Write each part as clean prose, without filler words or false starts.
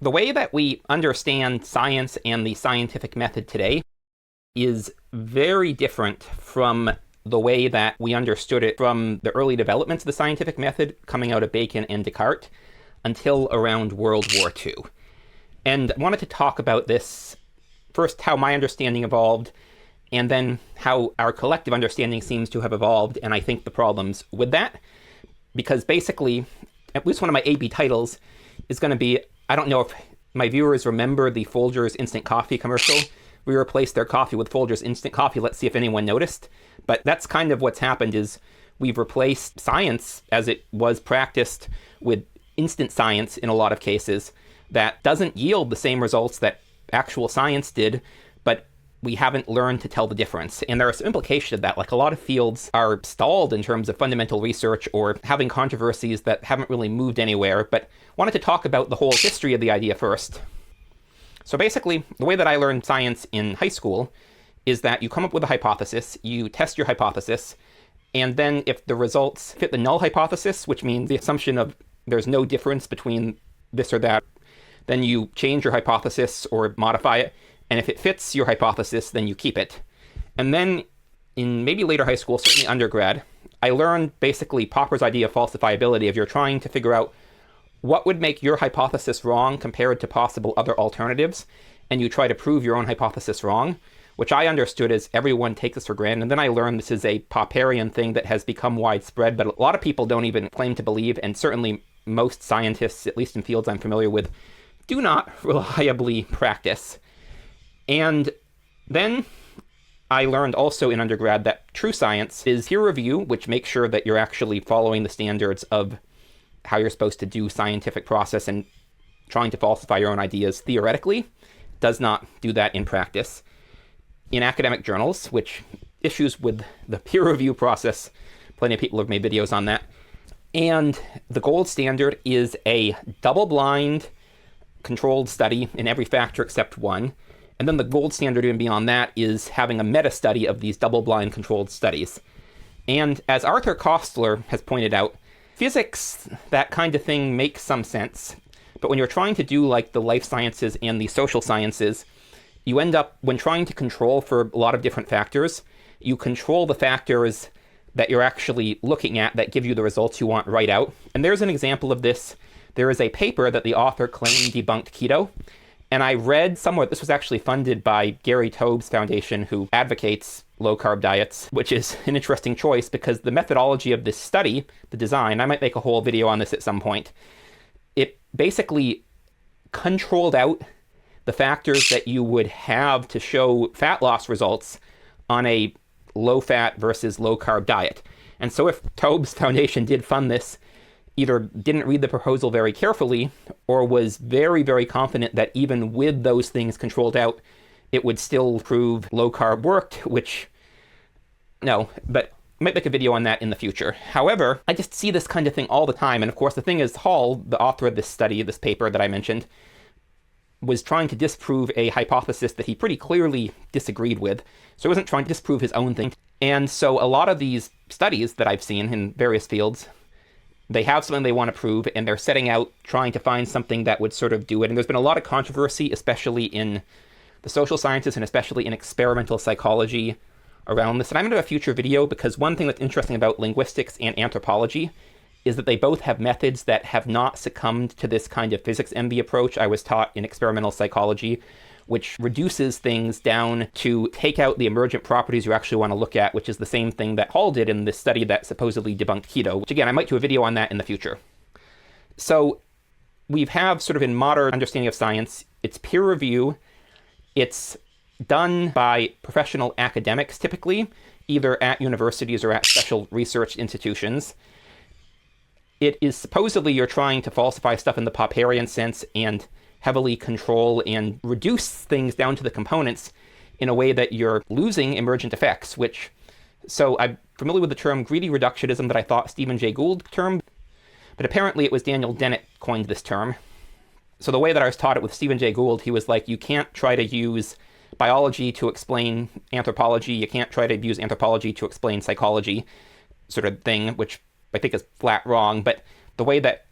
The way that we understand science and the scientific method today is very different from the way that we understood it from the early developments of the scientific method coming out of Bacon and Descartes until around World War II. And I wanted to talk about this first, how my understanding evolved, and then how our collective understanding seems to have evolved, and I think the problems with that. Because basically, at least one of my AB titles is going to be, I don't know if my viewers remember the Folgers Instant Coffee commercial. We replaced their coffee with Folgers Instant Coffee. Let's see if anyone noticed. But that's kind of what's happened, is we've replaced science as it was practiced with instant science in a lot of cases that doesn't yield the same results that actual science did, but we haven't learned to tell the difference. And there are some implications of that. Like, a lot of fields are stalled in terms of fundamental research or having controversies that haven't really moved anywhere. But wanted to talk about the whole history of the idea first. So basically, the way that I learned science in high school is that you come up with a hypothesis, you test your hypothesis, and then if the results fit the null hypothesis, which means the assumption of there's no difference between this or that, then you change your hypothesis or modify it. And if it fits your hypothesis, then you keep it. And then in maybe later high school, certainly undergrad, I learned basically Popper's idea of falsifiability. If you're trying to figure out what would make your hypothesis wrong compared to possible other alternatives, and you try to prove your own hypothesis wrong, which I understood as everyone takes this for granted. And then I learned this is a Popperian thing that has become widespread, but a lot of people don't even claim to believe, and certainly most scientists, at least in fields I'm familiar with, do not reliably practice. And then I learned also in undergrad that true science is peer review, which makes sure that you're actually following the standards of how you're supposed to do scientific process, and trying to falsify your own ideas theoretically does not do that in practice. In academic journals, which issues with the peer review process, plenty of people have made videos on that. And the gold standard is a double-blind controlled study in every factor except one. And then the gold standard even beyond that is having a meta-study of these double-blind controlled studies. And as Arthur Koestler has pointed out, physics, that kind of thing, makes some sense. But when you're trying to do like the life sciences and the social sciences, you end up, when trying to control for a lot of different factors, you control the factors that you're actually looking at that give you the results you want right out. And there's an example of this. There is a paper that the author claimed debunked keto. And I read somewhere, this was actually funded by Gary Taubes Foundation, who advocates low-carb diets, which is an interesting choice because the methodology of this study, the design, I might make a whole video on this at some point, it basically controlled out the factors that you would have to show fat loss results on a low-fat versus low-carb diet. And so if Taubes Foundation did fund this, either didn't read the proposal very carefully or was very, very confident that even with those things controlled out, it would still prove low-carb worked, which, no, but I might make a video on that in the future. However, I just see this kind of thing all the time. And of course, the thing is, Hall, the author of this study, this paper that I mentioned, was trying to disprove a hypothesis that he pretty clearly disagreed with. So he wasn't trying to disprove his own thing. And so a lot of these studies that I've seen in various fields, they have something they want to prove, and they're setting out trying to find something that would sort of do it. And there's been a lot of controversy, especially in the social sciences and especially in experimental psychology around this. And I'm going to do a future video because one thing that's interesting about linguistics and anthropology is that they both have methods that have not succumbed to this kind of physics envy approach I was taught in experimental psychology, which reduces things down to take out the emergent properties you actually want to look at, which is the same thing that Hall did in this study that supposedly debunked keto, which again, I might do a video on that in the future. So we have sort of in modern understanding of science, it's peer review, it's done by professional academics typically, either at universities or at special research institutions. It is supposedly you're trying to falsify stuff in the Popperian sense and heavily control and reduce things down to the components in a way that you're losing emergent effects, which, so I'm familiar with the term greedy reductionism that I thought Stephen Jay Gould termed, but apparently it was Daniel Dennett coined this term. So the way that I was taught it with Stephen Jay Gould, he was like, you can't try to use biology to explain anthropology, you can't try to use anthropology to explain psychology, sort of thing, which I think is flat wrong, but the way that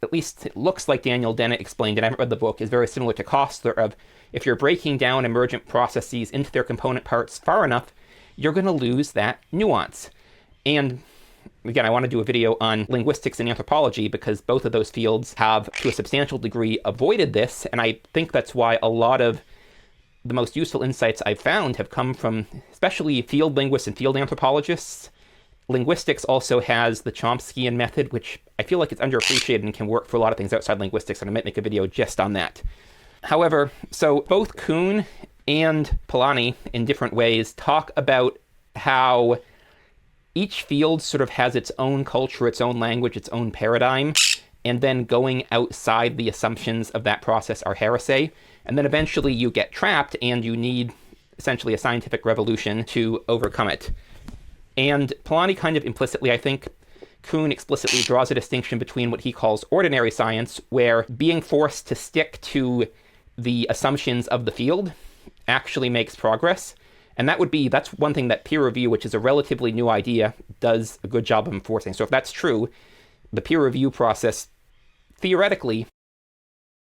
at least it looks like Daniel Dennett explained, and I haven't read the book, is very similar to Kostler of if you're breaking down emergent processes into their component parts far enough, you're going to lose that nuance. And again, I want to do a video on linguistics and anthropology because both of those fields have, to a substantial degree, avoided this. And I think that's why a lot of the most useful insights I've found have come from especially field linguists and field anthropologists. Linguistics also has the Chomskyan method, which I feel like it's underappreciated and can work for a lot of things outside linguistics, and I might make a video just on that. However, so both Kuhn and Polanyi, in different ways, talk about how each field sort of has its own culture, its own language, its own paradigm, and then going outside the assumptions of that process are heresy. And then eventually you get trapped and you need essentially a scientific revolution to overcome it. And Polanyi kind of implicitly, I think, Kuhn explicitly draws a distinction between what he calls ordinary science, where being forced to stick to the assumptions of the field actually makes progress. And that's one thing that peer review, which is a relatively new idea, does a good job of enforcing. So if that's true, the peer review process theoretically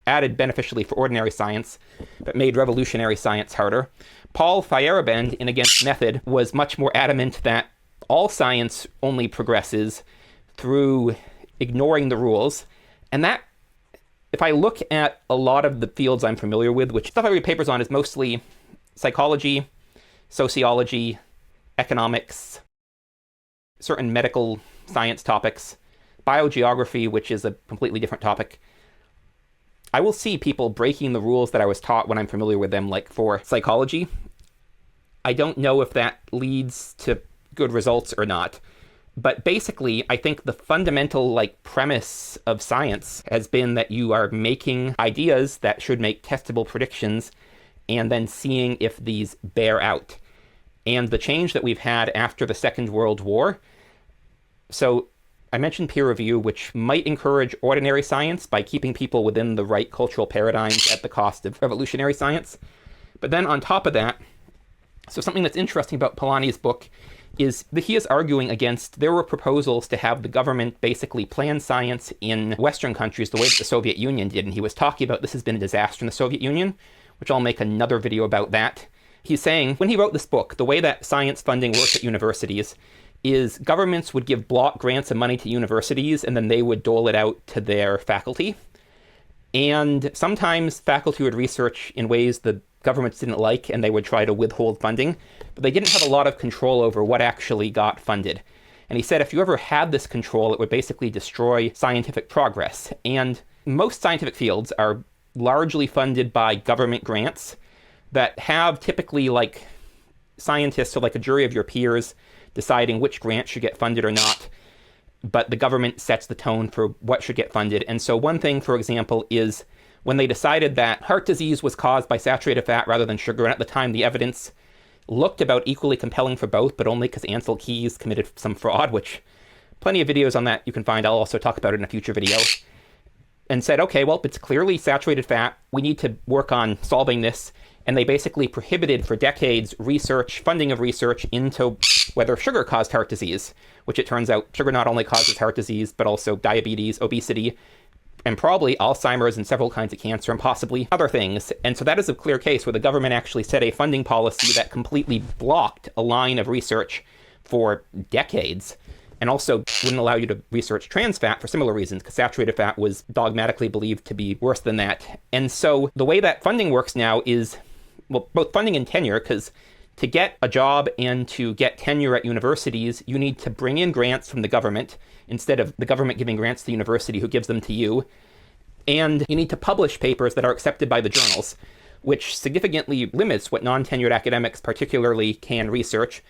added beneficially for ordinary science, but made revolutionary science harder. Paul Feyerabend, in Against Method, was much more adamant that all science only progresses through ignoring the rules. And that, if I look at a lot of the fields I'm familiar with, which stuff I read papers on is mostly psychology, sociology, economics, certain medical science topics, biogeography, which is a completely different topic, I will see people breaking the rules that I was taught when I'm familiar with them, like for psychology. I don't know if that leads to good results or not. But basically, I think the fundamental premise of science has been that you are making ideas that should make testable predictions and then seeing if these bear out. And the change that we've had after the Second World War, so I mentioned peer review, which might encourage ordinary science by keeping people within the right cultural paradigms at the cost of revolutionary science. But then on top of that, so something that's interesting about Polanyi's book is that he is arguing against, there were proposals to have the government basically plan science in Western countries the way that the Soviet Union did. And he was talking about this has been a disaster in the Soviet Union, which I'll make another video about that. He's saying, when he wrote this book, the way that science funding works at universities is governments would give block grants of money to universities, and then they would dole it out to their faculty. And sometimes faculty would research in ways the governments didn't like, and they would try to withhold funding, but they didn't have a lot of control over what actually got funded. And he said if you ever had this control, it would basically destroy scientific progress. And most scientific fields are largely funded by government grants that have typically scientists, or a jury of your peers, deciding which grant should get funded or not, but the government sets the tone for what should get funded. And so one thing, for example, is when they decided that heart disease was caused by saturated fat rather than sugar, and at the time the evidence looked about equally compelling for both, but only because Ansel Keys committed some fraud, which plenty of videos on that you can find. I'll also talk about it in a future video. And said, okay, well, it's clearly saturated fat. We need to work on solving this. And they basically prohibited for decades funding of research into whether sugar caused heart disease, which it turns out sugar not only causes heart disease, but also diabetes, obesity, and probably Alzheimer's and several kinds of cancer and possibly other things. And so that is a clear case where the government actually set a funding policy that completely blocked a line of research for decades, and also wouldn't allow you to research trans fat for similar reasons, because saturated fat was dogmatically believed to be worse than that. And so the way that funding works now is, well, both funding and tenure, because to get a job and to get tenure at universities, you need to bring in grants from the government instead of the government giving grants to the university who gives them to you. And you need to publish papers that are accepted by the journals, which significantly limits what non-tenured academics particularly can research.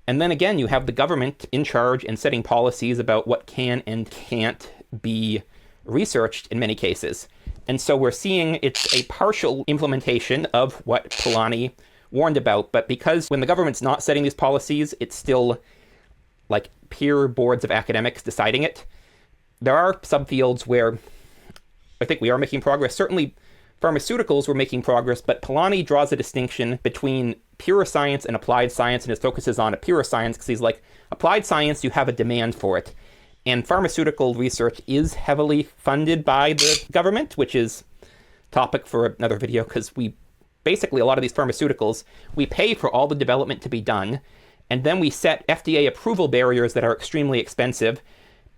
And then again, you have the government in charge and setting policies about what can and can't be researched in many cases. And so we're seeing it's a partial implementation of what Polanyi warned about. But because when the government's not setting these policies, it's still peer boards of academics deciding it. There are subfields where I think we are making progress. Certainly pharmaceuticals, we're making progress, but Polanyi draws a distinction between pure science and applied science, and his focus is on a pure science because he's applied science, you have a demand for it. And pharmaceutical research is heavily funded by the government, which is topic for another video, because basically a lot of these pharmaceuticals, we pay for all the development to be done, and then we set FDA approval barriers that are extremely expensive,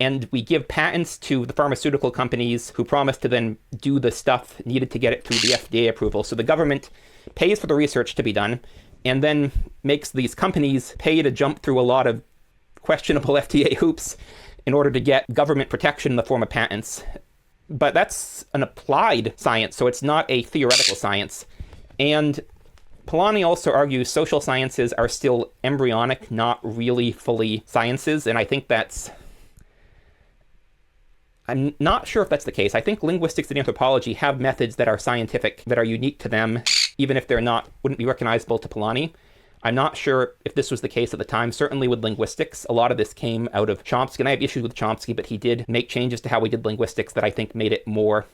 and we give patents to the pharmaceutical companies who promise to then do the stuff needed to get it through the FDA approval. So the government pays for the research to be done, and then makes these companies pay to jump through a lot of questionable FDA hoops in order to get government protection in the form of patents. But that's an applied science, so it's not a theoretical science. And Polanyi also argues social sciences are still embryonic, not really fully sciences, and I think I'm not sure if that's the case. I think linguistics and anthropology have methods that are scientific, that are unique to them, even if wouldn't be recognizable to Polanyi. I'm not sure if this was the case at the time. Certainly with linguistics, a lot of this came out of Chomsky, and I have issues with Chomsky, but he did make changes to how we did linguistics that I think made it more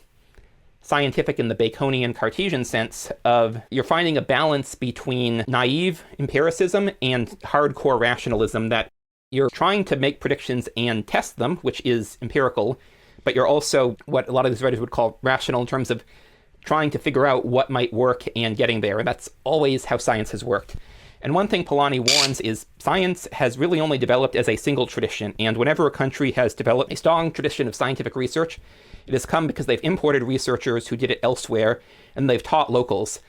scientific in the Baconian Cartesian sense of you're finding a balance between naive empiricism and hardcore rationalism, that you're trying to make predictions and test them, which is empirical, but you're also what a lot of these writers would call rational in terms of trying to figure out what might work and getting there. And that's always how science has worked. And one thing Polanyi warns is science has really only developed as a single tradition. And whenever a country has developed a strong tradition of scientific research, it has come because they've imported researchers who did it elsewhere, and they've taught locals.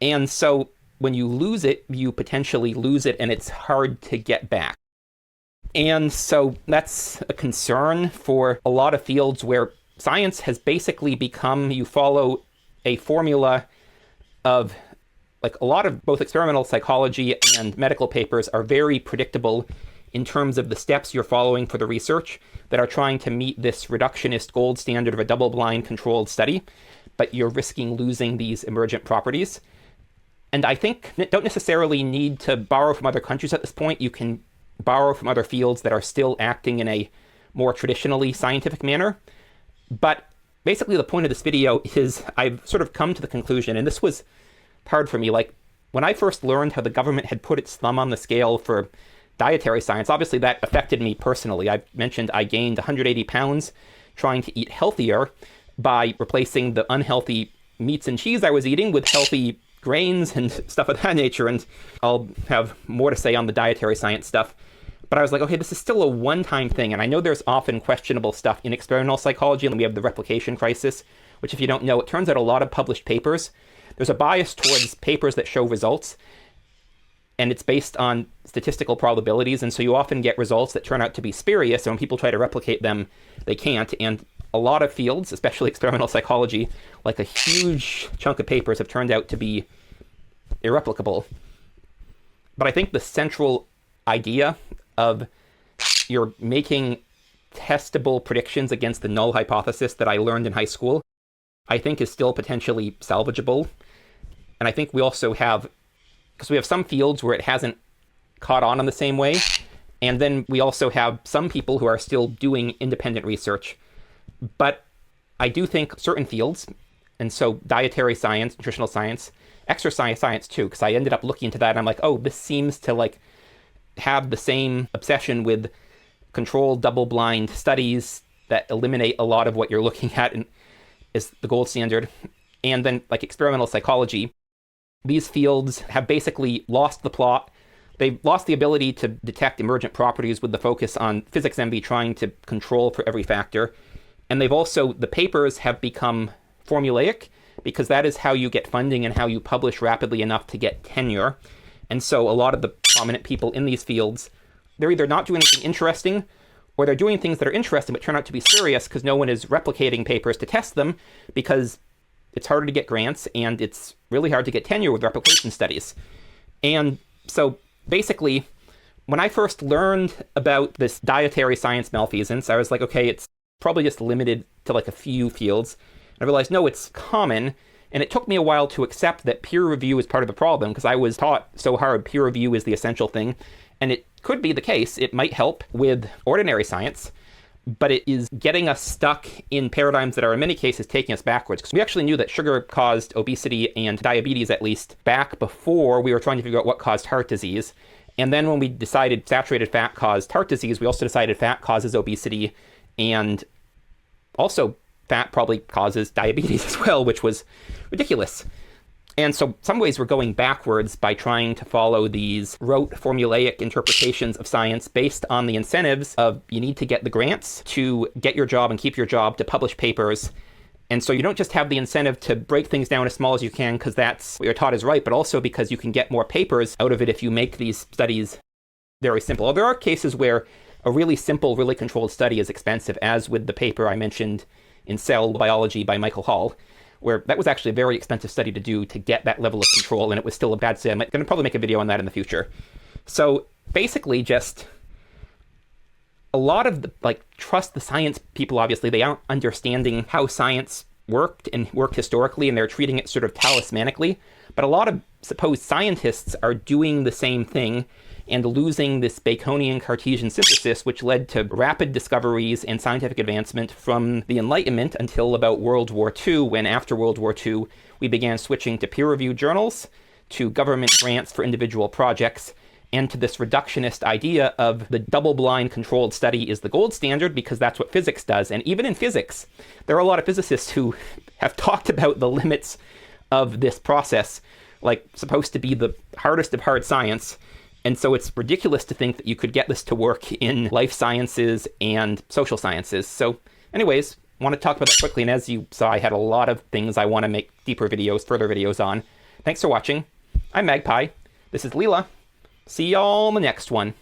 And so when you lose it, you potentially lose it, and it's hard to get back. And so that's a concern for a lot of fields where science has basically become, you follow a formula of, like, a lot of both experimental psychology and medical papers are very predictable in terms of the steps you're following for the research that are trying to meet this reductionist gold standard of a double-blind controlled study, but you're risking losing these emergent properties. And I think you don't necessarily need to borrow from other countries at this point. You can borrow from other fields that are still acting in a more traditionally scientific manner. But basically the point of this video is I've sort of come to the conclusion, and this was hard for me, like when I first learned how the government had put its thumb on the scale for dietary science, obviously that affected me personally. I mentioned I gained 180 pounds trying to eat healthier by replacing the unhealthy meats and cheese I was eating with healthy grains and stuff of that nature. And I'll have more to say on the dietary science stuff. But I was like, okay, this is still a one-time thing. And I know there's often questionable stuff in experimental psychology, and we have the replication crisis, which, if you don't know, it turns out a lot of published papers, there's a bias towards papers that show results, and it's based on statistical probabilities, and so you often get results that turn out to be spurious, and when people try to replicate them, they can't. And a lot of fields, especially experimental psychology, like a huge chunk of papers have turned out to be irreplicable. But I think the central idea of you're making testable predictions against the null hypothesis that I learned in high school, I think is still potentially salvageable. And I think we also have, because we have some fields where it hasn't caught on in the same way, and then we also have some people who are still doing independent research. But I do think certain fields, and so dietary science, nutritional science, exercise science too, because I ended up looking into that and I'm like, oh, this seems to like have the same obsession with controlled double-blind studies that eliminate a lot of what you're looking at and is the gold standard. And then like experimental psychology, these fields have basically lost the plot. They've lost the ability to detect emergent properties with the focus on physics MB trying to control for every factor. And they've also, the papers have become formulaic because that is how you get funding and how you publish rapidly enough to get tenure. And so a lot of the prominent people in these fields, they're either not doing anything interesting or they're doing things that are interesting but turn out to be spurious because no one is replicating papers to test them because it's harder to get grants and it's really hard to get tenure with replication studies. And so basically, when I first learned about this dietary science malfeasance, I was like, okay, it's probably just limited to like a few fields. And I realized, no, it's common. And it took me a while to accept that peer review is part of the problem because I was taught so hard peer review is the essential thing. And it could be the case. It might help with ordinary science, but it is getting us stuck in paradigms that are in many cases taking us backwards. Because we actually knew that sugar caused obesity and diabetes, at least, back before we were trying to figure out what caused heart disease. And then when we decided saturated fat caused heart disease, we also decided fat causes obesity, and also fat probably causes diabetes as well, which was ridiculous. And so in some ways we're going backwards by trying to follow these rote formulaic interpretations of science based on the incentives of you need to get the grants to get your job and keep your job, to publish papers. And so you don't just have the incentive to break things down as small as you can because that's what you're taught is right, but also because you can get more papers out of it if you make these studies very simple. There are cases where a really simple, really controlled study is expensive, as with the paper I mentioned in Cell Biology by Michael Hall, where that was actually a very expensive study to do to get that level of control, and it was still a bad study. I'm going to probably make a video on that in the future. So basically just a lot of the, trust the science people, obviously. They aren't understanding how science worked and worked historically, and they're treating it sort of talismanically. But a lot of supposed scientists are doing the same thing and losing this Baconian Cartesian synthesis, which led to rapid discoveries and scientific advancement from the Enlightenment until about World War II, when after World War II, we began switching to peer-reviewed journals, to government grants for individual projects, and to this reductionist idea of the double-blind controlled study is the gold standard because that's what physics does. And even in physics, there are a lot of physicists who have talked about the limits of this process, like supposed to be the hardest of hard science. And so it's ridiculous to think that you could get this to work in life sciences and social sciences. So anyways, I want to talk about that quickly. And as you saw, I had a lot of things I want to make deeper videos, further videos on. Thanks for watching. I'm Magpie. This is Leela. See y'all in the next one.